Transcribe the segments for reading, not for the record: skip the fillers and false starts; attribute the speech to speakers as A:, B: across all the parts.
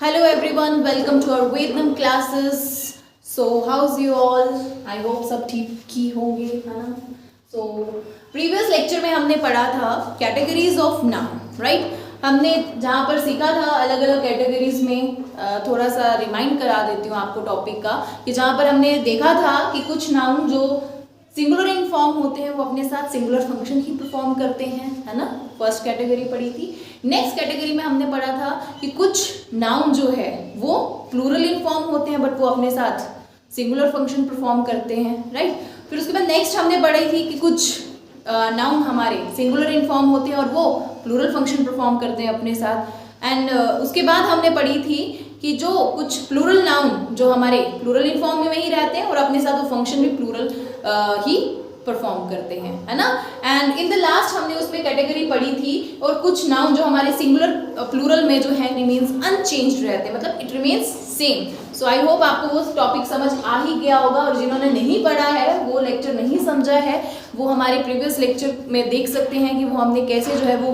A: Hello everyone, welcome to our Vednam classes. So how's you all? I hope सब ठीक ही होंगे, है ना? So previous lecture में हमने पढ़ा था categories of noun, right? हमने जहाँ पर सीखा था अलग अलग कैटेगरीज में थोड़ा सा रिमाइंड करा देती हूँ आपको टॉपिक का कि जहाँ पर हमने देखा था कि कुछ नाउन जो सिंगुलर इन फॉर्म होते हैं वो अपने साथ सिंगुलर फंक्शन ही परफॉर्म करते हैं, है ना? फर्स्ट कैटेगरी पढ़ी थी। नेक्स्ट कैटेगरी में हमने पढ़ा था कि कुछ नाउन जो है वो प्लूरल इन फॉर्म होते हैं बट वो अपने साथ सिंगुलर फंक्शन परफॉर्म करते हैं, राइट? फिर उसके बाद नेक्स्ट हमने पढ़ी थी कि कुछ नाउन हमारे सिंगुलर इन फॉर्म होते हैं और वो प्लूरल फंक्शन परफॉर्म करते हैं अपने साथ। एंड उसके बाद हमने पढ़ी थी कि जो कुछ प्लूरल नाउन जो हमारे प्लूरल इन फॉर्म में ही रहते हैं और अपने साथ वो फंक्शन भी प्लूरल ही परफॉर्म करते हैं, है ना? एंड इन द लास्ट हमने उस पर कैटेगरी पढ़ी थी और कुछ नाउन जो हमारे सिंगुलर प्लूरल में जो है रिमेन्स अनचेंज्ड रहते हैं, मतलब it remains same. So I hope आपको वो टॉपिक समझ आ ही गया होगा और जिन्होंने नहीं पढ़ा है वो लेक्चर नहीं समझा है वो हमारे प्रीवियस लेक्चर में देख सकते हैं कि वो हमने कैसे जो है वो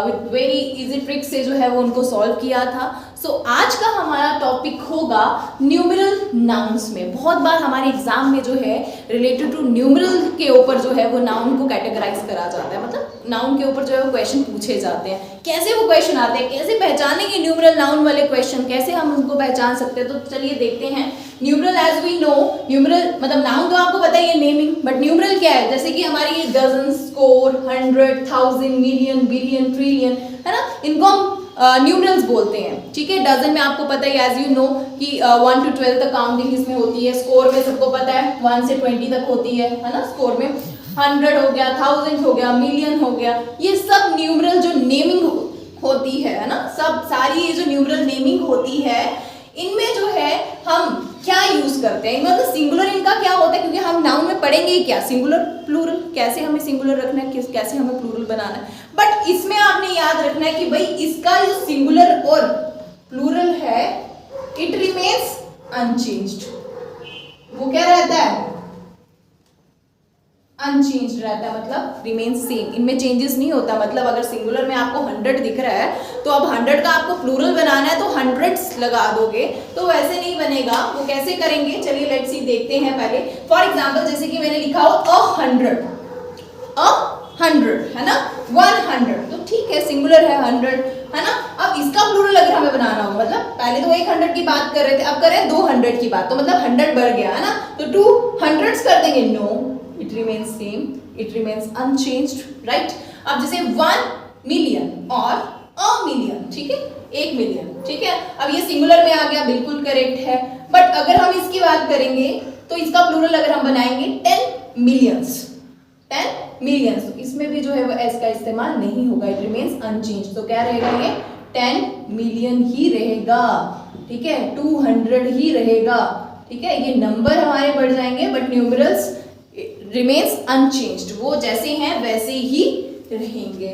A: विद वेरी इजी ट्रिक से जो है वो उनको सॉल्व किया था। सो आज का हमारा टॉपिक होगा न्यूमेरल नाउन्स में। बहुत बार हमारे एग्जाम में जो है रिलेटेड टू न्यूमेरल के ऊपर जो है वो नाउन को कैटेगराइज करा जाता है, मतलब नाउन के ऊपर जो है वो क्वेश्चन पूछे जाते हैं। कैसे वो क्वेश्चन आते हैं, कैसे पहचानेंगे न्यूमेरल नाउन वाले क्वेश्चन, कैसे हम उनको पहचान सकते हैं? तो चलिए देखते हैं। Numeral as we know, numeral मतलब नाउन तो आपको पता ही है नेमिंग, बट न्यूमेरल क्या है? जैसे कि हमारी dozen, score, 100, 1000, million, billion, trillion, है ना? इनको हम न्यूमरल्स बोलते हैं, ठीक है? डजन में आपको पता है एज यू नो कि 1 to 12 तक काउंटिंग इसमें होती है। स्कोर में सबको पता है 1 से 20 तक होती है ना? स्कोर में 100 हो गया, 1000 हो गया, मिलियन हो गया, ये सब न्यूमरल जो नेमिंग होती है ना? सब सारी ये जो न्यूमरल नेमिंग होती है इनमें जो है हम क्या यूज करते हैं, मतलब सिंगुलर इनका क्या होता है, क्योंकि हम नाउन में पढ़ेंगे ही क्या, सिंगुलर प्लूरल, कैसे हमें सिंगुलर रखना है, कैसे हमें प्लूरल बनाना है। बट इसमें आपने याद रखना है कि भाई इसका जो सिंगुलर और प्लूरल है इट रिमेन्स अनचेंज्ड। वो क्या रहता है? अनचेंज्ड रहता है, मतलब रिमेन्स सेम, इनमें चेंजेस नहीं होता। मतलब अगर सिंगुलर में आपको 100 दिख रहा है तो अब 100 का आपको प्लूरल बनाना है तो हंड्रेड्स लगा दोगे, तो वैसे नहीं बनेगा। वो कैसे करेंगे चलिए लेट्स सी देखते हैं पहले। फॉर एग्जांपल जैसे कि मैंने लिखा हो 100 है ना, 100, तो ठीक है सिंगुलर है 100, है ना? अब इसका प्लूरल अगर हमें बनाना हो, मतलब पहले तो 100 की बात कर रहे थे, अब कर रहे हैं 200 की बात, तो मतलब 100 बढ़ गया, है ना? तो 200 कर देंगे, no, it remains same, it remains unchanged, right? अब जैसे 1 मिलियन और a मिलियन, ठीक है, 1 मिलियन, ठीक है? अब ये सिंगुलर में आ गया, बिल्कुल करेक्ट है। बट अगर हम इसकी बात करेंगे तो इसका प्लूरल अगर हम बनाएंगे 10 मिलियंस, 10 मिलियंस, तो इसमें भी जो है वो एस का इस्तेमाल नहीं होगा, इट रिमेन्स अनचेंज्ड। तो क्या रहेगा ये? 10 मिलियन ही रहेगा, ठीक है? 200 ही रहेगा, ठीक है? ये नंबर हमारे बढ़ जाएंगे बट न्यूमरल्स रिमेन्स अनचेंज्ड, वो जैसे हैं वैसे ही रहेंगे।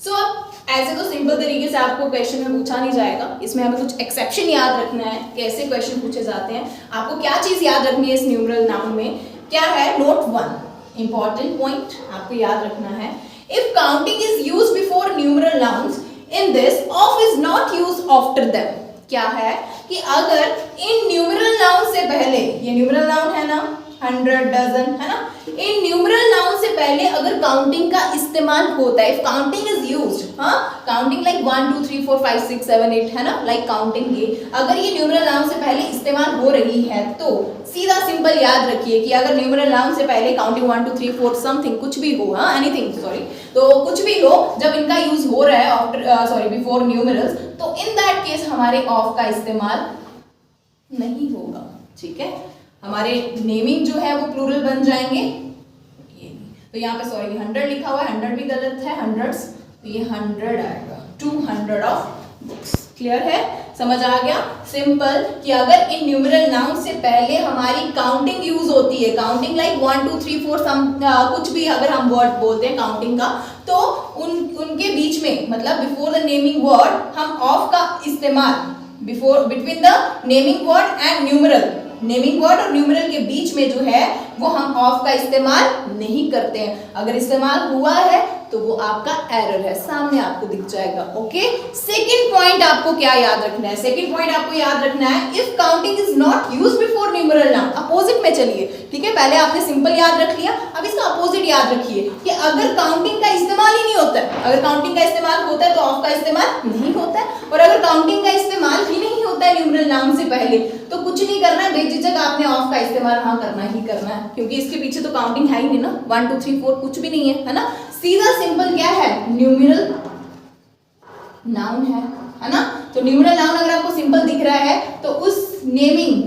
A: सो अब ऐसे तो सिंपल तरीके से आपको क्वेश्चन में पूछा नहीं जाएगा, इसमें हमें कुछ एक्सेप्शन याद रखना है, कैसे क्वेश्चन पूछे जाते हैं। आपको क्या चीज याद रखनी है इस न्यूमरल नाउन में? क्या है? नोट 1 इंपॉर्टेंट पॉइंट आपको याद रखना है। If counting is used before numeral nouns in this of is not used after them. क्या है कि अगर इन न्यूमरल नाउन से पहले, ये न्यूमरल नाउन है ना, 100, डजन, है ना? इन न्यूमरल नाउन से पहले अगर काउंटिंग का इस्तेमाल होता है, इफ काउंटिंग इज यूज्ड, हाँ, काउंटिंग लाइक 1 2 3 4 5 6 7 8, है ना, लाइक काउंटिंग, ये अगर ये न्यूमरल नाउन से पहले इस्तेमाल हो रही है तो सीधा सिंपल याद रखिए कि अगर न्यूमरल नाउन से पहले काउंटिंग 1 2 3 4 समथिंग कुछ भी हो, हाँ, एनीथिंग, सॉरी, तो कुछ भी हो, जब इनका यूज हो रहा है आफ्टर सॉरी बिफोर न्यूमरल्स, तो इन दैट केस हमारे ऑफ का इस्तेमाल नहीं होगा, ठीक है? हमारे नेमिंग जो है वो प्लूरल बन जाएंगे। ये तो यहाँ पे सॉरी 100 लिखा हुआ है, 100 भी गलत है, हंड्रेड्स, तो ये 100 आएगा, 200 ऑफ बुक्स। क्लियर है? समझ आ गया? सिंपल कि अगर इन न्यूमरल नाउन से पहले हमारी काउंटिंग यूज होती है, काउंटिंग लाइक 1 2 3 4 सम कुछ भी अगर हम वर्ड बोलते हैं काउंटिंग का, तो उनके बीच में, मतलब बिफोर द नेमिंग वर्ड हम ऑफ का इस्तेमाल, before between the naming word and numeral, naming word और न्यूमरल के बीच में जो है वो हम ऑफ का इस्तेमाल नहीं करते हैं। अगर इस्तेमाल हुआ है तो वो आपका एरर है, सामने आपको दिख जाएगा। ओके, सेकंड पॉइंट आपको क्या याद रखना है? सेकंड पॉइंट आपको याद रखना है, if counting is not used before numeral noun. Opposite में चलिए, ठीक है, पहले आपने सिंपल याद रख लिया, अब इसका अपोजिट याद रखिए कि अगर काउंटिंग का इस्तेमाल ही नहीं होता है, अगर काउंटिंग का इस्तेमाल होता है तो ऑफ का इस्तेमाल नहीं होता है, और अगर काउंटिंग का इस्तेमाल ही नहीं होता है न्यूमेरल नाउन से पहले, तो कुछ नहीं करना है, बेझिझक आपने ऑफ का इस्तेमाल हाँ करना ही करना है, क्योंकि इसके पीछे तो काउंटिंग है ही नहीं ना, 1 2 3 4 कुछ भी नहीं है ना, सीधा सिंपल क्या है, न्यूमेरल नाउन है ना। तो न्यूमेरल नाउन अगर आपको सिंपल दिख रहा है तो उस नेमिंग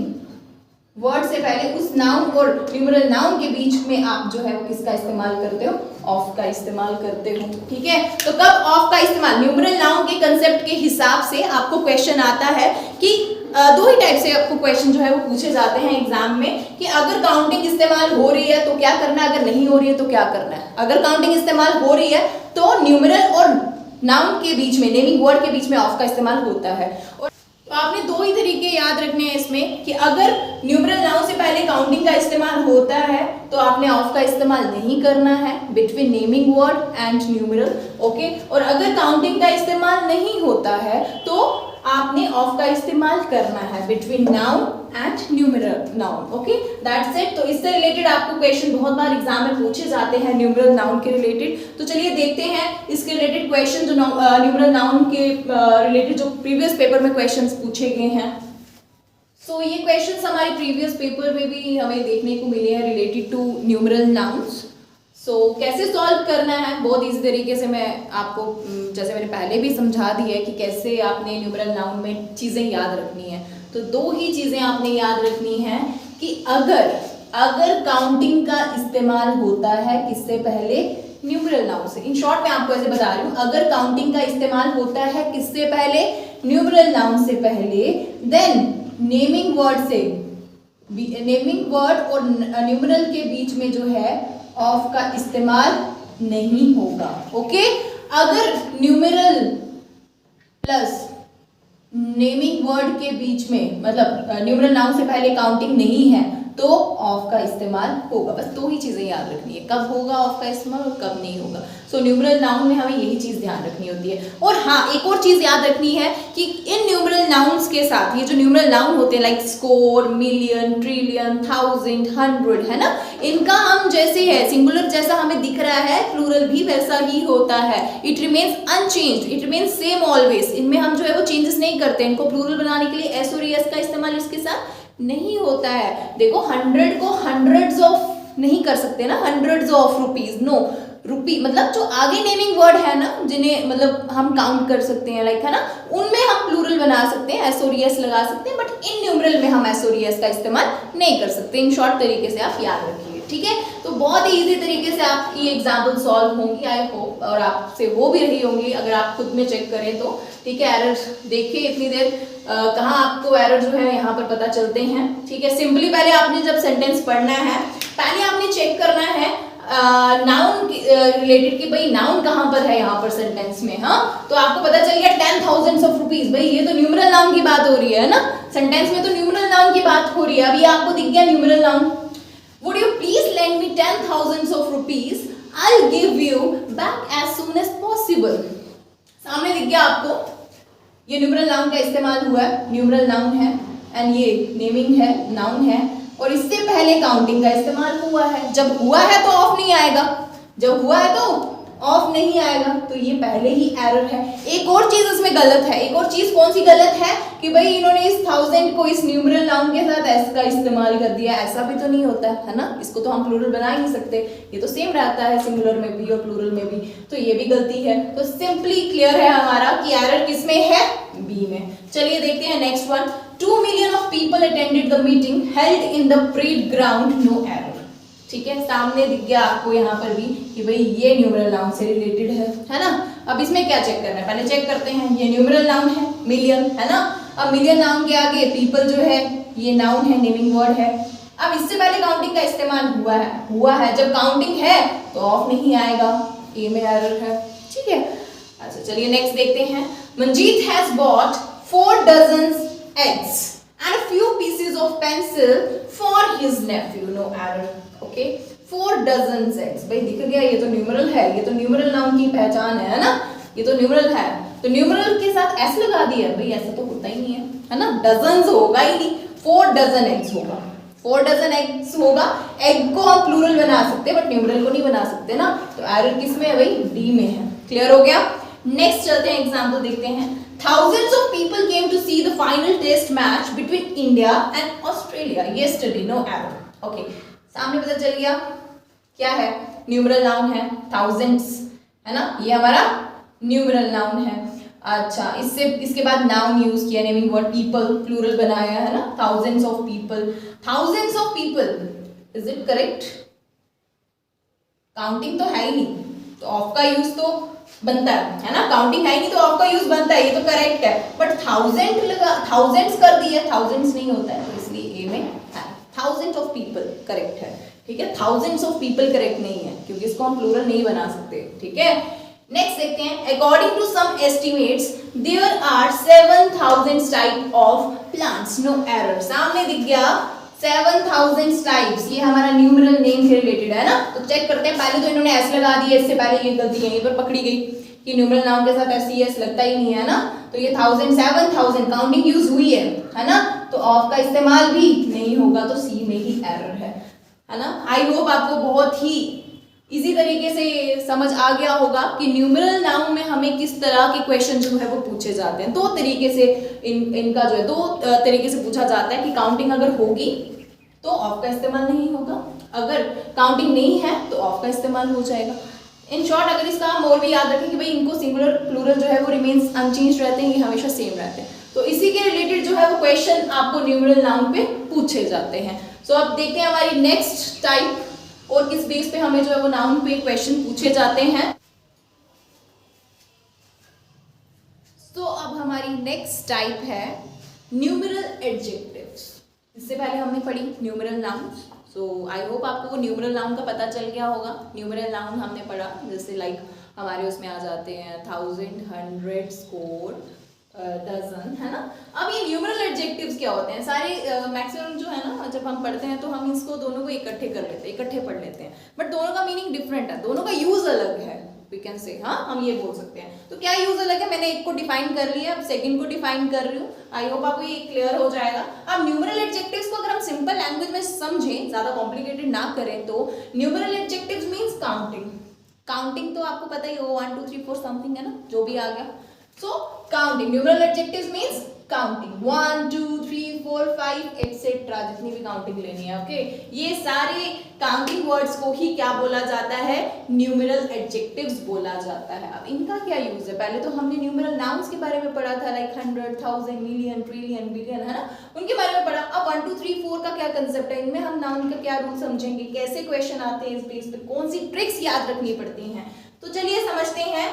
A: वर्ड से पहले उस नाउन और न्यूमेरल नाउन के बीच में आप जो है वो किसका इस्तेमाल करते हो, ऑफ का इस्तेमाल करते हो। ठीक है, तो कब ऑफ का इस्तेमाल, न्यूमेरल नाउन के कंसेप्ट के हिसाब से आपको क्वेश्चन आता है कि दो ही टाइप से आपको क्वेश्चन जो है वो पूछे जाते हैं एग्जाम में, कि अगर काउंटिंग इस्तेमाल हो रही है तो क्या करना है, अगर नहीं हो रही है तो क्या करना है। अगर काउंटिंग इस्तेमाल हो रही है तो न्यूमेरल और नाउन के बीच में, नेमिंग वर्ड के बीच में ऑफ का इस्तेमाल होता है। और तो आपने दो ही तरीके याद रखने हैं इसमें, कि अगर न्यूमेरल नाउन से पहले काउंटिंग का इस्तेमाल होता है तो आपने ऑफ का इस्तेमाल नहीं करना है between naming word and numeral. Okay, और अगर काउंटिंग का इस्तेमाल नहीं होता है तो आपने ऑफ का इस्तेमाल करना है between noun and numeral noun. Okay, that's it. तो इससे रिलेटेड आपको क्वेश्चन बहुत बार एग्जाम में पूछे जाते हैं न्यूमेरल नाउन के रिलेटेड। तो चलिए देखते हैं इसके रिलेटेड क्वेश्चन, जो न्यूमेरल नाउन के रिलेटेड जो प्रीवियस पेपर में क्वेश्चंस पूछे गए हैं। सो ये क्वेश्चंस हमारे प्रीवियस पेपर में भी हमें देखने को मिले हैं रिलेटेड टू न्यूमेरल नाउन्स। सो कैसे सॉल्व करना है, बहुत इजी तरीके से मैं आपको, जैसे मैंने पहले भी समझा दी है कि कैसे आपने न्यूमेरल नाउन में चीज़ें याद रखनी है। तो दो ही चीज़ें आपने याद रखनी है कि अगर काउंटिंग का इस्तेमाल होता है किससे पहले, न्यूमेरल नाउन से। इन शॉर्ट मैं आपको ऐसे बता रही हूँ, अगर काउंटिंग का इस्तेमाल होता है किससे पहले, न्यूमेरल नाउन से पहले, देन नेमिंग वर्ड से, नेमिंग वर्ड और न्यूमेरल के बीच में जो है ऑफ का इस्तेमाल नहीं होगा। ओके, अगर न्यूमेरल प्लस नेमिंग वर्ड के बीच में, मतलब न्यूमेरल नाउन से पहले काउंटिंग नहीं है तो ऑफ का इस्तेमाल होगा। बस दो ही चीजें याद रखनी है, कब होगा ऑफ का इस्तेमाल और कब नहीं होगा। सो न्यूमेरल नाउन में हमें यही चीज ध्यान रखनी होती है। और हाँ, एक और चीज याद रखनी है कि इन न्यूमेरल नाउन्स के साथ, ये जो न्यूमेरल नाउन होते हैं लाइक स्कोर, मिलियन, ट्रिलियन, 1000, 100, है ना, इनका हम जैसे है सिंगुलर जैसा हमें दिख रहा है, प्लूरल भी वैसा ही होता है। It remains unchanged, it remains same always. इनमें हम जो है वो चेंजेस नहीं करते। इनको प्लूरल बनाने के लिए एस और एस का इस्तेमाल इसके साथ नहीं होता है। देखो 100 को हंड्रेड्स ऑफ नहीं कर सकते ना, हंड्रेड्स ऑफ रुपीज, नो, रुपी मतलब जो आगे नेमिंग वर्ड है ना, जिन्हें मतलब हम काउंट कर सकते हैं, लाइक है ना, उनमें हम प्लूरल बना सकते हैं, एस और एस लगा सकते हैं, बट इन न्यूमेरल में हम एस और एस का इस्तेमाल नहीं कर सकते। इन शॉर्ट तरीके से आप याद रखिए, ठीक है। तो बहुत ही इजी तरीके से आपकी एग्जाम्पल सॉल्व होंगी, आई होप, और आपसे वो भी रही होंगी अगर आप खुद में चेक करें तो, ठीक है। एरर देखिए इतनी देर कहाँ आपको एरर जो है यहाँ पर पता चलते हैं, ठीक है। सिंपली पहले आपने जब सेंटेंस पढ़ना है, पहले आपने चेक करना है नाउन रिलेटेड कि भाई नाउन कहाँ पर है यहाँ पर सेंटेंस में। हाँ, तो आपको पता चल गया 10,000 ऑफ रुपीज, भाई ये तो न्यूमेरल नाउन की बात हो रही है ना, सेंटेंस में तो न्यूमेरल नाउन की बात हो रही है। अभी आपको दिख गया numeral noun, would you please lend me 10,000 of rupees, I will give you back as soon as possible. सामने दिख गया आपको, ये न्यूमेरल नाउन का इस्तेमाल हुआ है, न्यूमेरल नाउन है, एंड ये नेमिंग है, नाउन है, और इससे पहले काउंटिंग का इस्तेमाल हुआ है। जब हुआ है तो ऑफ नहीं आएगा, जब हुआ है तो ऑफ नहीं आएगा, तो ये पहले ही एरर है। एक और चीज इसमें गलत है, एक और चीज कौन सी गलत है कि भाई इन्होंने इस 1000 को इस न्यूमेरल नाउन के साथ एस का इस्तेमाल कर दिया, ऐसा भी तो नहीं होता है ना, इसको तो हम प्लूरल बना ही नहीं सकते, ये तो सेम रहता है सिंगुलर में भी और प्लूरल में भी, तो ये भी गलती है। तो सिंपली क्लियर है हमारा कि एरर किसमें है, बी में। चलिए देखते हैं next one, 2 million of people attended the meeting held in the parade ground, no error। ठीक है, सामने दिख गया आपको यहाँ पर भी कि भाई ये न्यूमेरल नाउन से रिलेटेड है ना। अब इसमें क्या चेक करना है, पहले चेक करते हैं, ये न्यूमेरल नाउन है, मिलियन है ना। अब मिलियन नाउन के आगे पीपल जो है ये नाउन है, नेमिंग वर्ड है। अब इससे पहले काउंटिंग का इस्तेमाल हुआ है, जब काउंटिंग है तो ऑफ नहीं आएगा, ए में एरर है, ठीक है। अच्छा चलिए नेक्स्ट देखते हैं, Manjeet has bought 4 dozen eggs and a few pieces of pencil for his nephew, no error। okay, 4 dozen eggs। भाई दिख गया, ये तो न्यूमरल है, ये तो न्यूमरल नाउन की पहचान है ना, ये तो न्यूमरल है, तो न्यूमरल के साथ एस लगा दिया। भाई ऐसा तो होता ही नहीं है ना, डजन्स होगा ही नहीं, 4 डजन एग्स होगा, 4 डजन एग्स होगा। एग को हम प्लूरल बना सकते हैं बट न्यूमरल को नहीं बना सकते ना, तो एरर किस में है भाई, डी में है। क्लियर हो गया। नेक्स्ट चलते हैं, एग्जाम्पल देखते हैं। Thousands of people came to see the final test match between India and Australia yesterday. No error. Okay. सामने पता चल गया क्या है, न्यूमरल नाउन है, thousands है ना, ये हमारा न्यूमरल नाउन है। अच्छा, इससे इसके बाद नाउन यूज किया, नेमिंग वर्ड, पीपल प्लूरल बनाया है ना, thousands of people, thousands of people, is it correct? Counting तो है ही नहीं, तो ऑफ का यूज तो बनता है ना, काउंटिंग है ही नहीं तो ऑफ का यूज बनता है, ये तो करेक्ट है। बट थाउजेंड लगा, थाउजेंड्स कर दिया, थाउजेंड्स नहीं होता है, तो इसलिए ए में है। थाउजेंड ऑफ पीपल करेक्ट है, ठीक है, थाउजेंड्स ऑफ पीपल करेक्ट नहीं है क्योंकि इसको हम प्लूरल नहीं बना सकते, ठीक है। नेक्स्ट देखते हैं, according to some estimates there are 7000 type of plants. No error, सामने दिख गया 7000 टाइप्स, ये हमारा न्यूमरल नेम से रिलेटेड है ना, तो चेक करते हैं। पहले तो इन्होंने एस लगा दिया, इससे पहले ये गलती यहीं पर पकड़ी गई कि न्यूमरल नाउन के साथ एस लगता ही नहीं है ना, तो ये 7000 काउंटिंग यूज हुई है ना, तो ऑफ का इस्तेमाल भी नहीं होगा, तो सी में ही एरर है ना। आई होप आपको बहुत ही इजी तरीके से समझ आ गया होगा कि न्यूमरल नाउन में हमें किस तरह के क्वेश्चन जो है वो पूछे जाते हैं। दो तरीके से इनका जो है दो तरीके से पूछा जाता है कि काउंटिंग अगर होगी तो ऑफ का इस्तेमाल नहीं होगा, अगर काउंटिंग नहीं है तो ऑफ का इस्तेमाल हो जाएगा। इन शॉर्ट अगर इसका हम और भी याद रखें कि भाई इनको सिंगुलर प्लूरल जो है वो रिमेन्स अनचेंज रहते हैं, ये हमेशा सेम रहते हैं, तो इसी के रिलेटेड जो है वो क्वेश्चन आपको न्यूमरल नाउन पे पूछे जाते हैं। सो अब देखते हैं हमारी नेक्स्ट टाइप और किस बेस पे हमें जो है वो नाउन पे क्वेश्चन पूछे जाते हैं। तो अब हमारी नेक्स्ट टाइप है न्यूमरल एडजेक्टिव्स। इससे पहले हमने पढ़ी numeral noun, so I hope आपको वो न्यूमरल नाउन का पता चल गया होगा। न्यूमरल नाउन हमने पढ़ा, जैसे लाइक हमारे उसमें आ जाते हैं 1000, 100, स्कोर, डजन, है ना। अब ये न्यूमरल एडजेक्टिव्स क्या होते हैं, सारे मैक्सिमम जो है ना जब हम पढ़ते हैं तो हम इसको दोनों को इकट्ठे कर लेते हैं, इकट्ठे पढ़ लेते हैं, बट दोनों का मीनिंग डिफरेंट है, दोनों का यूज अलग है, वी कैन से, हाँ हम ये बोल सकते हैं। तो क्या यूज अलग है, मैंने एक को डिफाइन कर लिया, अब सेकंड को डिफाइन कर रही हूँ। आई होप आपको ये क्लियर हो जाएगा। अब न्यूमरल एडजेक्टिव्स को अगर हम सिंपल लैंग्वेज में समझें, ज्यादा कॉम्प्लिकेटेड ना करें, तो numeral adjectives means counting. Counting तो आपको पता ही होगा, 1 2 3 4 समथिंग है ना, जो भी आ गया। So counting, numeral adjectives means counting 1 2 3 4 5 etc. जितनी भी काउंटिंग लेनी है, ओके। ये सारे काउंटिंग वर्ड्स को ही क्या बोला जाता है, न्यूमरल एडजेक्टिव्स बोला जाता है। अब इनका क्या यूज है, पहले तो हमने न्यूमरल नाउन्स के बारे में पढ़ा था, लाइक 100, 1000, मिलियन, ट्रिलियन, बिलियन, है ना, उनके बारे में पढ़ा। अब 1 2 3 4 का क्या कंसेप्ट है, इनमें हम नाउन का क्या रूल समझेंगे, कैसे क्वेश्चन आते हैं इस बेस पे, कौन सी ट्रिक्स याद रखनी पड़ती हैं, तो चलिए समझते हैं।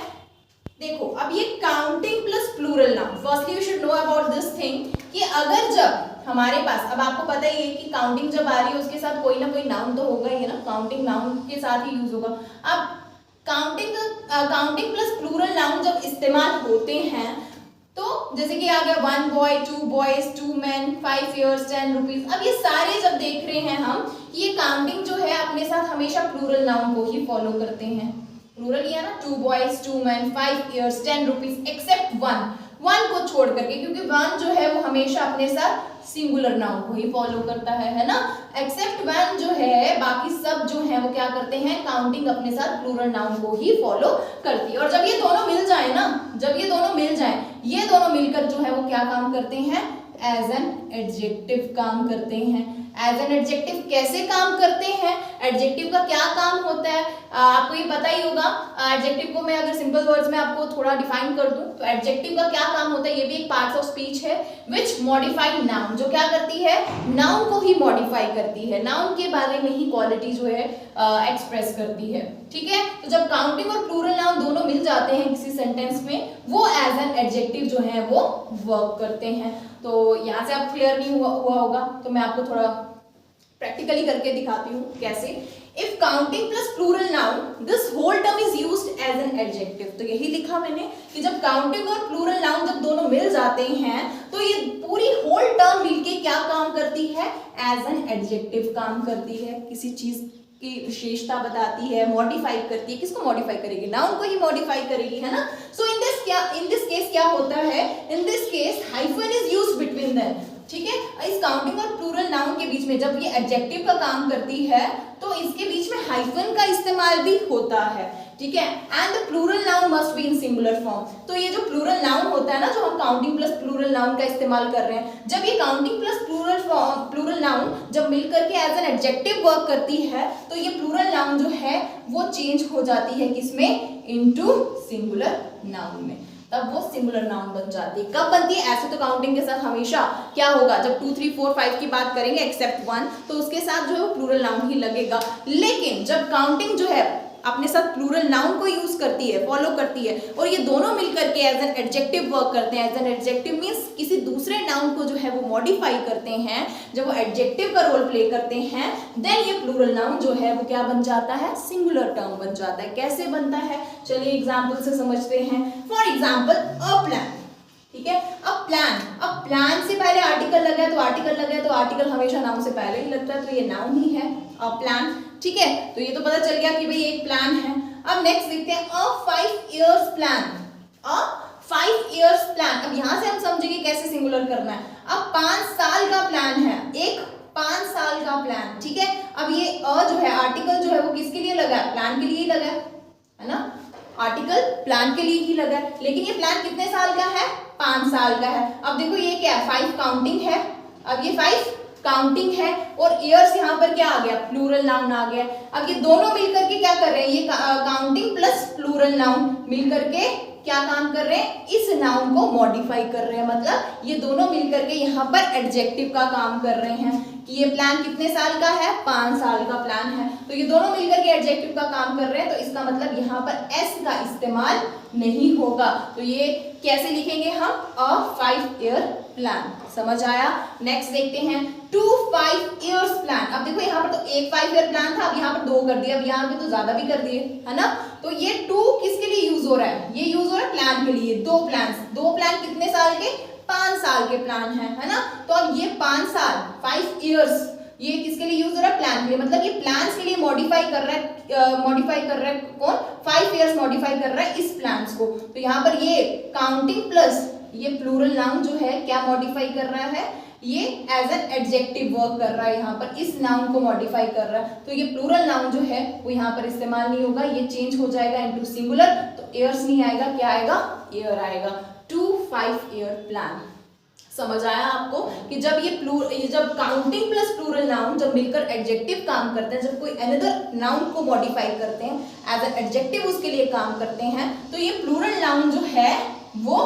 A: देखो अब ये counting plus plural noun, firstly you should know about this thing कि अगर जब हमारे पास, अब आपको पता ही है कि काउंटिंग जब आ रही है उसके साथ कोई ना कोई नाउन तो होगा ही है ना, काउंटिंग नाउन के साथ ही यूज होगा। अब काउंटिंग प्लस प्लूरल नाउन जब इस्तेमाल होते हैं तो जैसे कि आ गया 1 boy, 2 boys, 2 man, 5 years, 10 rupees. अब ये सारे जब देख रहे हैं हम, ये काउंटिंग जो है अपने साथ हमेशा प्लूरल नाउन को ही फॉलो करते हैं। प्लूरल लिया ना, 2 boys, 2 man, 5 years, 10 rupees, except 1 को छोड़ करके, क्योंकि 1 जो है वो हमेशा अपने साथ सिंगुलर नाउन को ही फॉलो करता है ना। एक्सेप्ट 1 जो है, बाकी सब जो है वो क्या करते हैं, काउंटिंग अपने साथ प्लूरल नाउन को ही फॉलो करती है। और जब ये दोनों मिल जाए ना, जब ये दोनों मिल जाए, ये दोनों मिलकर जो है वो क्या काम करते हैं, एज एन एडजेक्टिव काम करते हैं। एज एन एडजेक्टिव कैसे काम करते हैं, एडजेक्टिव का क्या काम होता है, आपको ये पता ही होगा। एडजेक्टिव को मैं अगर सिंपल वर्ड्स में आपको थोड़ा डिफाइन कर दूं तो एडजेक्टिव का क्या काम होता है, ये भी एक पार्ट ऑफ स्पीच है, विच मॉडिफाई नाउन, जो क्या करती है, नाउन को ही मॉडिफाई करती है, नाउन के बारे में ही क्वालिटी जो है एक्सप्रेस करती है, ठीक है। तो जब काउंटिंग और प्लूरल नाउन दोनों मिल जाते हैं किसी सेंटेंस में, वो एज एन एडजेक्टिव जो है वो वर्क करते हैं। तो यहाँ से आप क्लियर नहीं हुआ होगा, तो मैं आपको थोड़ा प्रैक्टिकली करके दिखाती हूँ कैसे। If counting plus plural noun, this whole term is used as an adjective. तो यही लिखा मैंने कि जब काउंटिंग और प्लूरल नाउन जब दोनों मिल जाते हैं तो ये पूरी होल टर्म मिलके क्या काम करती है, एज एन एडजेक्टिव काम करती है, किसी चीज की विशेषता बताती है, मॉडिफाई करती है। किसको मॉडिफाई करेगी? नाउन को ही मॉडिफाई करेगी, है ना। सो इन दिस केस क्या होता है? In this case hyphen is used between them, ठीक है। इस काउंटिंग और प्लूरल नाउन के बीच में जब ये एडजेक्टिव का काम करती है तो इसके बीच में हाइफन का इस्तेमाल भी होता है, ठीक है। And the plural noun must be in singular form. तो ये जो प्लूरल नाउन होता है ना, जो हम काउंटिंग प्लस प्लूरल नाउन का इस्तेमाल कर रहे हैं, जब ये काउंटिंग प्लस प्लूरल नाउन जब मिलकर के एज एन एडजेक्टिव वर्क करती है तो ये प्लूरल नाउन जो है वो चेंज हो जाती है किसमें? इनटू सिंगुलर नाउन में। तब वो सिंगुलर नाउन बन जाती है। कब बनती है? ऐसे तो काउंटिंग के साथ हमेशा क्या होगा, जब 2 3 4 5 की बात करेंगे एक्सेप्ट 1 तो उसके साथ जो है वो प्लूरल नाउन ही लगेगा। लेकिन जब काउंटिंग जो है अपने साथ प्लूरल नाउन को यूज करती है, फॉलो करती है, और ये दोनों मिलकर के एज एन एडजेक्टिव वर्क करते हैं। एज एन एडजेक्टिव मींस किसी दूसरे नाउन को जो है वो मॉडिफाई करते हैं, जब वो एडजेक्टिव का रोल प्ले करते हैं, देन ये प्लूरल नाउन जो है वो क्या बन जाता है? सिंगुलर टर्म बन जाता है। कैसे बनता है? चलिए एग्जाम्पल से समझते हैं। फॉर एग्जाम्पल अ प्लान, ठीक है। अब प्लान से पहले आर्टिकल लगा है तो आर्टिकल हमेशा नाउन से पहले ही लगता है, तो ये नाउन ही है अ प्लान, ठीक है। तो ये तो पता चल गया कि भाई एक प्लान है। अब नेक्स्ट देखते हैं अ 5 इयर्स प्लान। अ 5 इयर्स प्लान, अब यहां से हम समझेंगे कैसे सिंगुलर करना है। अब 5 साल का प्लान है, एक 5 साल का प्लान, ठीक है। अब ये अ जो है आर्टिकल जो है वो किसके लिए लगा है? प्लान के लिए ही लगा है ना। आर्टिकल प्लान के लिए ही लगा है, लेकिन ये प्लान कितने साल का है? 5 साल का है। अब देखो ये क्या है? 5 काउंटिंग है। अब ये 5 काउंटिंग है और इयर्स यहाँ पर क्या आ गया? प्लूरल नाउन आ गया। अब ये दोनों मिलकर के क्या कर रहे हैं? ये काउंटिंग प्लस प्लूरल नाउन मिलकर के क्या काम कर रहे हैं? इस नाउन को मॉडिफाई कर रहे हैं। मतलब ये दोनों मिलकर के यहाँ पर एडजेक्टिव का काम कर रहे हैं कि ये प्लान कितने साल का है? 5 साल का प्लान है। तो ये दोनों मिलकर के एडजेक्टिव का काम कर रहे हैं, तो इसका मतलब यहाँ पर एस का इस्तेमाल नहीं होगा। तो ये कैसे लिखेंगे हम? अ 5 ईयर प्लान। समझ आया? नेक्स्ट देखते हैं 2 5 इयर्स प्लान। अब देखो यहाँ पर तो एक 5 ईयर प्लान था, अब यहाँ पर 2 कर दिया, अब यहाँ पे तो ज्यादा भी कर दिए, है ना। तो ये 2 किसके लिए यूज हो रहा है? ये यूज हो रहा है प्लान के लिए। 2 प्लान कितने साल के? 5 साल के प्लान है ना। तो अब ये 5 साल 5 इयर्स ये किसके लिए यूज हो रहा है? प्लान के लिए। मतलब ये प्लान्स के लिए मॉडिफाई कर रहा है कौन? 5 इयर्स मॉडिफाई कर रहा है इस प्लान्स को। तो यहाँ पर ये काउंटिंग प्लस ये प्लूरल नाउन जो है क्या मॉडिफाई कर रहा है? ये एज एन एडजेक्टिव वर्क कर रहा है, यहाँ पर इस नाउन को मॉडिफाई कर रहा है। तो ये प्लूरल नाउन जो है वो यहाँ पर इस्तेमाल नहीं होगा, ये चेंज हो जाएगा इनटू सिंगुलर। तो इयर्स नहीं आएगा, क्या आएगा? ईयर आएगा। 2 5 ईयर प्लान। समझ आया आपको कि जब ये जब काउंटिंग प्लस प्लूरल नाउन जब मिलकर एडजेक्टिव काम करते हैं, जब कोई अनदर नाउन को मॉडिफाई करते हैं, एज एन एडजेक्टिव उसके लिए काम करते हैं, तो ये प्लूरल नाउन जो है वो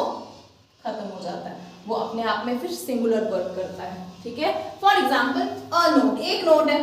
A: खत्म हो जाता है, वो अपने आप में फिर सिंगुलर वर्क करता है, ठीक है। फॉर एग्जाम्पल अ नोट, एक नोट है,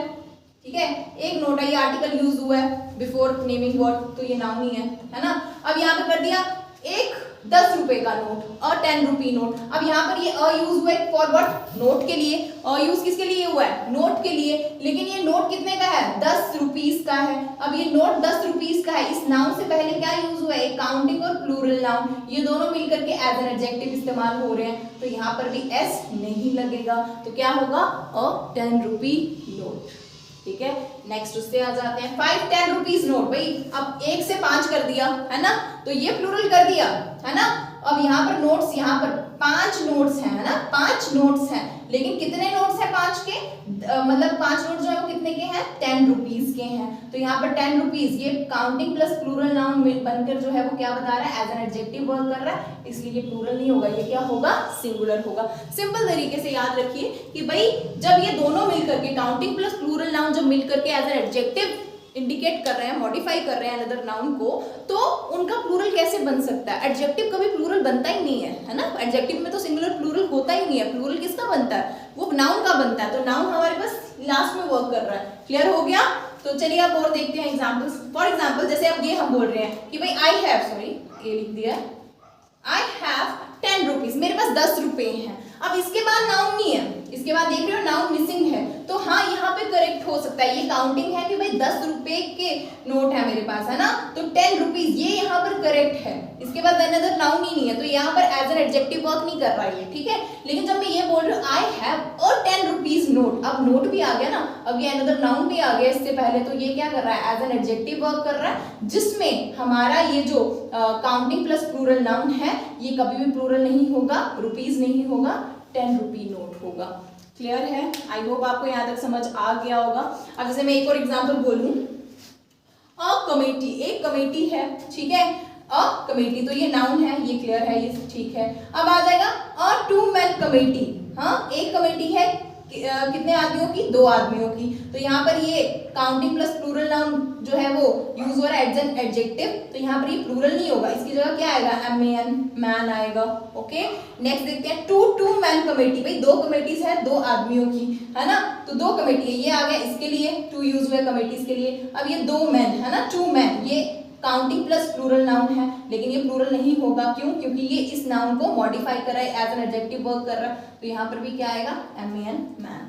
A: ठीक है, एक नोट है, ये आर्टिकल यूज हुआ है बिफोर नेमिंग वर्ड, तो ये नाउन ही है ना। अब यहाँ पे कर दिया एक 10 रुपए का नोट, अ 10 रुपी नोट। अब यहाँ पर ये अ यूज हुआ है फॉर व्हाट? नोट के लिए। अ यूज किसके लिए हुआ है? नोट के लिए। लेकिन ये नोट कितने का है? 10 रुपीस का है। अब ये नोट 10 रुपीस का है, इस नाउन से पहले क्या यूज हुआ है? एक काउंटिंग और प्लूरल नाउन, ये दोनों मिलकर के एज एन एडजेक्टिव इस्तेमाल हो रहे हैं, तो यहाँ पर भी एस नहीं लगेगा। तो क्या होगा? अ 10 रुपी नोट, ठीक है। नेक्स्ट उससे आ जाते हैं 5 10 रुपीज नोट। भाई अब 1 से 5 कर दिया है ना, तो ये प्लूरल कर दिया है ना। अब यहाँ पर नोट्स, यहाँ पर 5 नोट्स हैं, है ना, 5 नोट्स हैं, लेकिन कितने नोट्स हैं 5 के? मतलब 5 नोट जो है वो कितने के हैं? 10 रुपीज के हैं। तो यहाँ पर 10 रुपीज ये काउंटिंग प्लस प्लूरल नाउन बनकर जो है वो क्या बता रहा है? एज एन एडजेक्टिव वर्क कर रहा है, इसलिए ये प्लूरल नहीं होगा, ये क्या होगा? सिंगुलर होगा। सिंपल तरीके से याद रखिए कि भाई जब ये दोनों मिलकर के काउंटिंग प्लस प्लूरल नाउन जब मिलकर के एज एन एडजेक्टिव इंडिकेट कर रहे हैं, मॉडिफाई कर रहे हैं अनदर नाउन को, तो उनका प्लूरल कैसे बन सकता है? एडजेक्टिव कभी प्लूरल बनता ही नहीं है ना। एडजेक्टिव में तो सिंगुलर प्लूरल होता ही नहीं है। प्लूरल किसका बनता है? वो नाउन का बनता है। तो नाउन हमारे पास लास्ट में वर्क कर रहा है। क्लियर हो गया? तो चलिए अब और देखते हैं एग्जाम्पल्स। फॉर एग्जाम्पल जैसे अब ये हम बोल रहे हैं कि भाई आई हैव, सॉरी ये लिख दिया, आई हैव 10 रुपीज, मेरे पास 10 रुपए हैं। अब इसके बाद नाउन नहीं है, इसके बाद देख रहे हो नाउन मिसिंग है, तो हाँ यहाँ पे करेक्ट हो सकता है। ये काउंटिंग है कि भाई 10 रुपए के नोट है मेरे पास, है ना, तो 10 रुपीज ये यहाँ पर करेक्ट है। इसके बाद अनदर नाउन ही नहीं है, तो यहाँ पर एज एन एडजेक्टिव वर्क नहीं कर रहा है, ठीक है। लेकिन जब मैं ये बोल रही हूँ I have a 10 rupees note, अब नोट भी आ गया ना, अब ये अनदर नाउन भी आ गया इससे पहले, तो ये क्या कर रहा है, एज एन एडजेक्टिव वर्क कर रहा है, जिसमें हमारा ये जो काउंटिंग प्लस प्लूरल नाउन है ये कभी भी प्लूरल नहीं होगा, रुपीज नहीं होगा, 10 रुपी नोट होगा। क्लियर है? आई होप आपको यहाँ तक समझ आ गया होगा। अब जैसे मैं एक और एग्जाम्पल बोलूं, अ कमेटी, एक कमेटी है, ठीक है, अ कमेटी, तो ये नाउन है, ये क्लियर है, ये ठीक है। अब आ जाएगा अ 2 मैन कमेटी, हाँ एक कमेटी है कितने आदमियों की, 2 आदमियों की, तो यहाँ पर ये काउंटिंग प्लस प्लूरल नाउन जो है वो यूज हो रहा है एज एन एडजेक्टिव, तो यहाँ पर ये प्लूरल नहीं होगा, इसकी जगह क्या आएगा, MAN, मैन आएगा। ओके, नेक्स्ट देखते हैं 2 मैन कमेटी, भाई 2 कमेटीज है 2 आदमियों की, है ना, तो 2 कमेटी है, ये आ गया इसके लिए, 2 यूज हुआ कमेटीज के लिए। अब ये 2 मैन है ना, 2 मैन, ये काउंटिंग प्लस प्लूरल नाउन है, लेकिन ये प्लूरल नहीं होगा, क्यों, क्योंकि ये इस नाउन को मॉडिफाई कर रहा है, एज एन एडजेक्टिव वर्क कर रहा है, तो यहाँ पर भी क्या आएगा, MAN, मैन।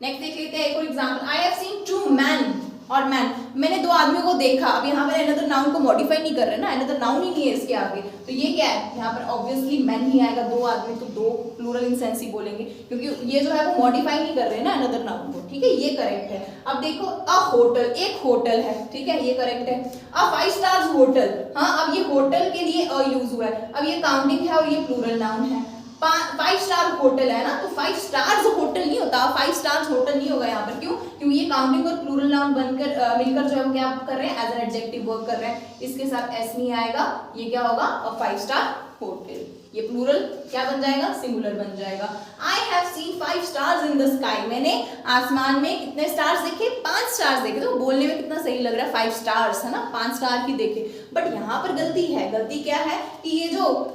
A: नेक्स्ट देख लेते हैं एक और example, I have seen 2 man और मैन, मैंने 2 आदमियों को देखा। अब यहाँ पर अनदर नाउन को मॉडिफाई नहीं कर रहे ना, अनदर नाउन ही नहीं है इसके आगे, तो ये क्या है, यहाँ पर ऑब्वियसली मैन ही आएगा, 2 आदमी, तो 2 प्लूरल इन सेंस ही बोलेंगे, क्योंकि ये जो है वो मॉडिफाई नहीं कर रहे हैं ना अनदर नाउन को, ठीक है, ये करेक्ट है। अब देखो अ होटल, एक होटल है, ठीक है, ये करेक्ट है। अ 5 स्टार्स होटल, हाँ अब ये होटल के लिए अ यूज हुआ है, अब ये काउंटिंग है और ये प्लूरल नाउन है। 5 स्टार होटल है ना, तो 5 स्टार्स होटल नहीं होता, 5 स्टार्स होटल नहीं होगा यहाँ पर, क्यों, क्योंकि ये काउंटिंग और प्लूरल नाउन बनकर मिलकर जो है वो क्या कर रहे हैं, एज एन एडजेक्टिव वर्क कर रहे हैं, इसके साथ एस नहीं आएगा, ये क्या होगा, अ 5 स्टार होटल, ये प्लूरल क्या बन जाएगा, सिंगुलर बन जाएगा। I have seen 5 stars in the sky, मैंने आसमान में कितने स्टार्स देखे, 5 स्टार्स देखे, तो बोलने में कितना सही लग रहा है, 5 स्टार्स है ना, 5 स्टार ही देखे, बट यहाँ पर गलती है, गलती क्या है कि ये जो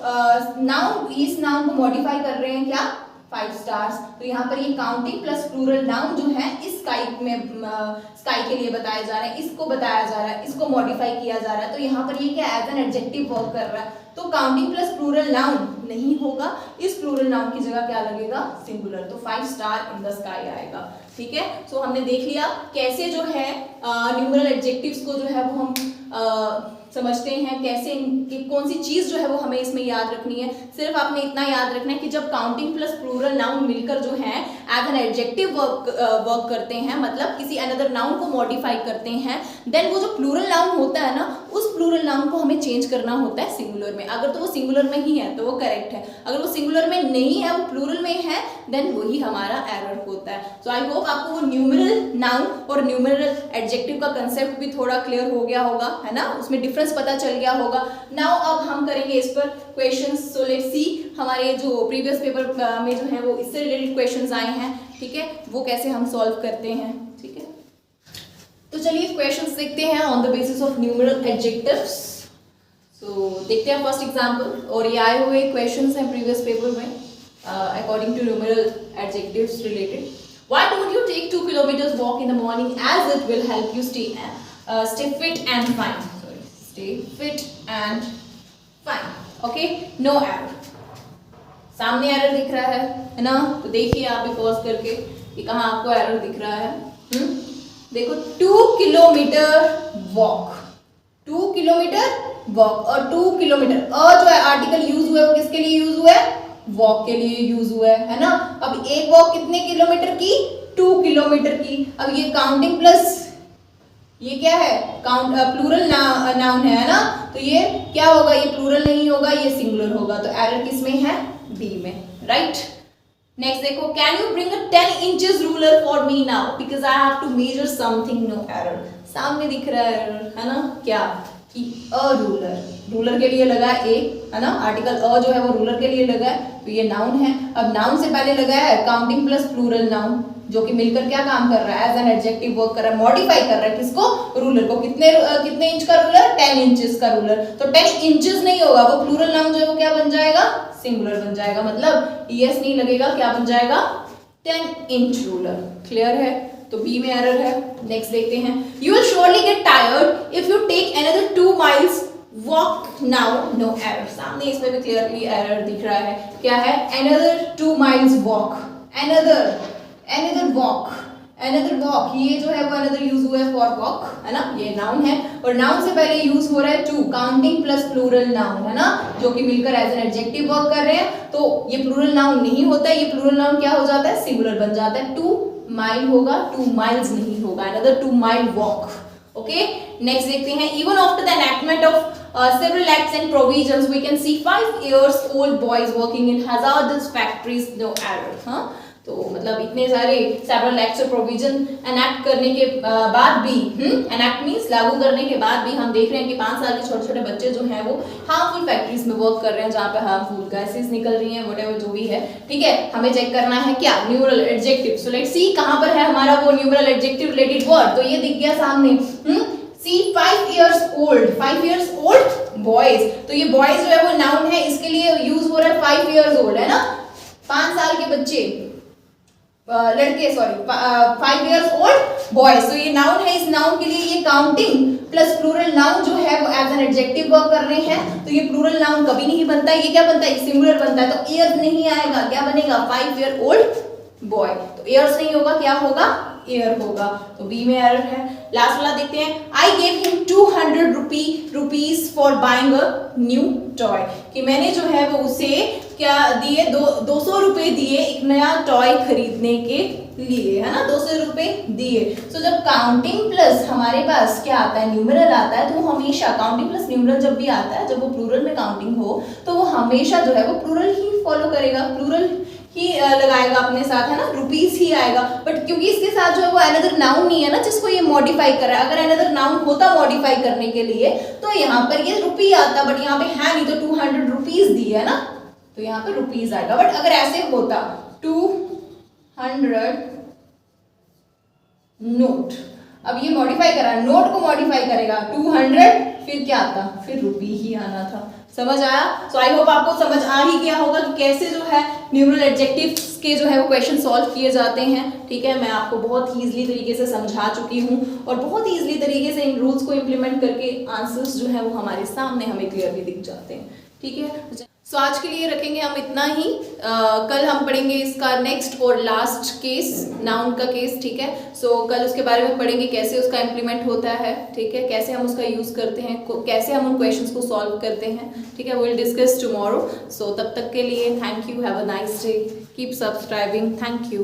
A: नाउन, इस नाउन को मॉडिफाई कर रहे हैं क्या, 5 स्टार्स, तो यहाँ पर ये काउंटिंग प्लस प्लूरल नाउन जो है इस स्काई में, स्काई के लिए बताया जा रहा है, इसको बताया जा रहा है, इसको मॉडिफाई किया जा रहा है, तो यहाँ पर ये क्या एज एन एडजेक्टिव वर्क कर रहा है, तो काउंटिंग प्लस प्लूरल नाउन नहीं होगा, इस प्लूरल नाउन की जगह क्या लगेगा, सिंगुलर, तो 5 स्टार इन द स्काई आएगा। ठीक है, सो हमने देख लिया कैसे जो है न्यूमरल एडजेक्टिव्स को जो है वो हम समझते हैं, कैसे कि कौन सी चीज जो है वो हमें इसमें याद रखनी है। सिर्फ आपने इतना याद रखना है कि जब काउंटिंग प्लस प्लूरल नाउन मिलकर जो है एज एन एडजेक्टिव वर्क करते हैं, मतलब किसी अनदर नाउन को मॉडिफाई करते हैं, देन वो जो प्लूरल नाउन होता है ना, उस प्लूरल नाउन को हमें चेंज करना होता है सिंगुलर में। अगर तो वो सिंगुलर में ही है तो वो करेक्ट है, अगर वो सिंगुलर में नहीं है, वो प्लूरल में है, देन वही हमारा एरर होता है। सो आई होप आपको वो न्यूमरल नाउन और न्यूमरल एडजेक्टिव का कंसेप्ट भी थोड़ा क्लियर हो गया होगा, है ना, उसमें डिफरेंस पता चल गया होगा। नाउ अब हम करेंगे इस पर क्वेश्चंस। सो लेट्स सी हमारे जो प्रीवियस पेपर में जो है वो इससे रिलेटेड क्वेश्चंस आए हैं, ठीक है, वो कैसे हम सॉल्व करते हैं। ठीक है, तो चलिए क्वेश्चंस देखते हैं on the basis of numeral adjectives. So देखते हैं फर्स्ट एग्जांपल, और ये आए हुए क्वेश्चंस हैं प्रीवियस पेपर में according to numeral adjectives related. Why don't you take 2 kilometers walk in the morning, as it will help you stay fit and fine. Sorry, stay fit and fine. Okay, no error. सामने error दिख रहा है ना, तो देखिए आप भी pause करके कि कहाँ आपको एरर दिख रहा है। देखो 2 किलोमीटर वॉक, 2 किलोमीटर वॉक, और 2 किलोमीटर जो है आर्टिकल यूज हुआ है वो किसके लिए यूज हुआ है, वॉक के लिए यूज हुआ है ना। अब एक वॉक कितने किलोमीटर की, 2 किलोमीटर की। अब ये काउंटिंग प्लस ये क्या है, प्लूरल नाउन है ना, तो ये क्या होगा, ये प्लूरल नहीं होगा, ये सिंगुलर होगा, तो एरर किस में है, बी में, राइट। नेक्स्ट देखो, can you bring a 10 inches ruler for me now because I have to measure something, no error. सामने दिख रहा है एरर, है ना, क्या कि अ रूलर, रूलर के लिए लगा है ए, है ना, आर्टिकल अ जो है वो रूलर के लिए लगा है, तो ये नाउन है। अब नाउन से पहले लगा है काउंटिंग प्लस प्लूरल नाउन, जो कि मिलकर क्या काम कर रहा है, एज एन एडजेक्टिव वर्क कर रहा है, मॉडिफाई कर रहा है किसको, रूलर को। कितने इंच का रूलर, 10 इंचेस का रूलर, तो 10 इंचेस नहीं होगा, वो प्लूरल नाउन जो है वो क्या बन जाएगा, सिंगुलर बन जाएगा, मतलब ईएस नहीं लगेगा, क्या बन जाएगा, 10 इंच रूलर। क्लियर है, तो बी में एरर है। नेक्स्ट देखते हैं, you will surely get tired if you take another 2 miles walk now, no error. सामने इसमें भी क्लियरली एरर दिख रहा है, क्या है, another 2 miles walk, another walk, ये जो है वो अनदर यूज हुआ है फॉर वॉक, है ना, ये नाउन है, और नाउन से पहले यूज हो रहा है 2, काउंटिंग प्लस प्लूरल नाउन, है ना, जो कि मिलकर एज एन एडजेक्टिव वर्क कर रहे हैं, तो ये प्लूरल नाउन नहीं होता है, ये प्लूरल नाउन क्या हो जाता है, सिंगुलर बन जाता है, 2 माइल होगा, 2 माइल्स नहीं होगा, another 2 mile walk. Okay, next देखते हैं, even after the enactment of several acts and provisions we can see 5 years old boys working in hazardous factories, no error। हाँ, तो मतलब इतने सारे सेवरल एक्ट्स और प्रोविजन एनैक्ट करने के बाद भी एनैक्ट मींस लागू करने के बाद भी हम देख रहे हैं कि 5 साल के छोटे छोटे बच्चे जो हैं वो हार्मफुल फैक्ट्रीज में वर्क कर रहे हैं, जहाँ पे हार्मफुल गैसेस निकल रही हैं, व्हाटएवर जो भी है। ठीक है, हमें चेक करना है क्या, numeral adjective. So let's see कहाँ पर है हमारा वो न्यूमरल एडजेक्टिव रिलेटेड वर्ड। तो ये दिख गया सामने, सी 5 years old, 5 years old boys। तो ये boys जो है वो नाउन है, इसके लिए यूज हो रहा है 5 years old, है ना, 5 साल के बच्चे, लड़के, सॉरी 5 years old boys। तो ये नाउन है, इस नाउन के लिए ये काउंटिंग प्लस प्लूरल नाउन जो है वो एज एन एडजेक्टिव वर्क कर रहे हैं। तो ये प्लूरल नाउन कभी नहीं बनता है, ये क्या बनता है, सिंगुलर बनता है। तो ईयर्स नहीं आएगा, क्या बनेगा, 5 year old बॉय। तो ईयर्स नहीं होगा, क्या होगा, ईयर होगा। तो बी में एरर है। लास्ट वाला देखते हैं, I gave him 200 rupees for buying a new toy. कि मैंने जो है वो उसे क्या दिए, 200 रुपए दिए एक नया टॉय खरीदने के लिए, है ना, 200 रुपए दिए। तो जब काउंटिंग प्लस हमारे पास क्या आता है, न्यूमरल आता है, तो वो हमेशा काउंटिंग प्लस न्यूमरल जब भी आता है, जब वो प्लूरल में काउंटिंग हो, तो वो हमेशा जो है वो प्लूरल ही फॉलो करेगा, प्लूरल ही लगाएगा अपने साथ, है ना, रुपीस ही आएगा। बट क्योंकि इसके साथ जो है वो अनदर नाउन नहीं है ना जिसको ये मॉडिफाई कर रहा है। अगर अनदर नाउन होता मॉडिफाई करने के लिए तो यहाँ पर ये रुपी आता, बट यहाँ पे है नहीं, तो 200 रुपीज दिए, है ना, तो यहाँ पे रुपीज आएगा। बट अगर ऐसे होता 200 नोट, अब ये मॉडिफाई करा, नोट को मॉडिफाई करेगा, 200 फिर क्या आता, फिर रुपी ही आना था। समझ आया? सो आई होप आपको समझ आ ही गया होगा कि कैसे जो है न्यूमरल एडजेक्टिव्स के जो है वो क्वेश्चन सॉल्व किए जाते हैं। ठीक है, मैं आपको बहुत ही ईजिली तरीके से समझा चुकी हूँ और बहुत ही ईजिली तरीके से इन रूल्स को इम्प्लीमेंट करके आंसर्स जो है वो हमारे सामने हमें क्लियरली दिख जाते हैं। ठीक है, सो आज के लिए रखेंगे हम इतना ही। कल हम पढ़ेंगे इसका नेक्स्ट और लास्ट केस, नाउन का केस। ठीक है, सो कल उसके बारे में पढ़ेंगे कैसे उसका इम्प्लीमेंट होता है। ठीक है, कैसे हम उसका यूज़ करते हैं, कैसे हम उन क्वेश्चंस को सॉल्व करते हैं। ठीक है, विल डिस्कस टुमारो। सो तब तक के लिए thank you, have a nice day, keep subscribing, thank you.